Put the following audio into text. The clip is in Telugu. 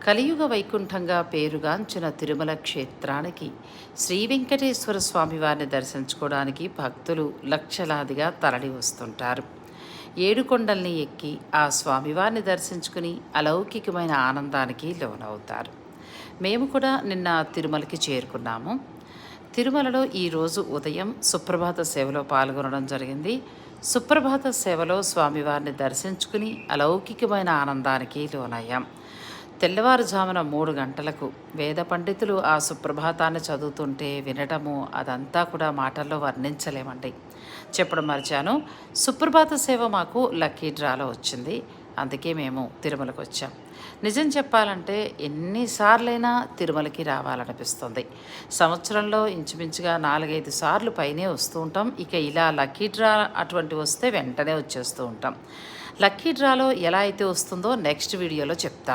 కలియుగ వైకుంఠంగా పేరుగాంచిన తిరుమల క్షేత్రానికి శ్రీ వెంకటేశ్వర స్వామివారిని దర్శించుకోవడానికి భక్తులు లక్షలాదిగా తరలి వస్తుంటారు. ఏడుకొండల్ని ఎక్కి ఆ స్వామివారిని దర్శించుకుని అలౌకికమైన ఆనందానికి లోనవుతారు. మేము కూడా నిన్న తిరుమలకి చేరుకున్నాము. తిరుమలలో ఈరోజు ఉదయం సుప్రభాత సేవలో పాల్గొనడం జరిగింది. సుప్రభాత సేవలో స్వామివారిని దర్శించుకుని అలౌకికమైన ఆనందానికి లోనయ్యాం. తెల్లవారుజామున 3 గంటలకు వేద పండితులు ఆ సుప్రభాతాన్ని చదువుతుంటే వినటము అదంతా కూడా మాటల్లో వర్ణించలేమండి. చెప్పడం మర్చాను. సుప్రభాత సేవ మాకు లక్కీ డ్రాలో వచ్చింది. అందుకే మేము తిరుమలకు వచ్చాం. నిజం చెప్పాలంటే ఎన్నిసార్లైనా తిరుమలకి రావాలనిపిస్తుంది. సంవత్సరంలో ఇంచుమించుగా 4-5 సార్లు పైనే వస్తూ ఉంటాం. ఇక ఇలా లక్కీ డ్రా అటువంటి వస్తే వెంటనే వచ్చేస్తూ ఉంటాం. లక్కీ డ్రాలో ఎలా అయితే వస్తుందో నెక్స్ట్ వీడియోలో చెప్తాం.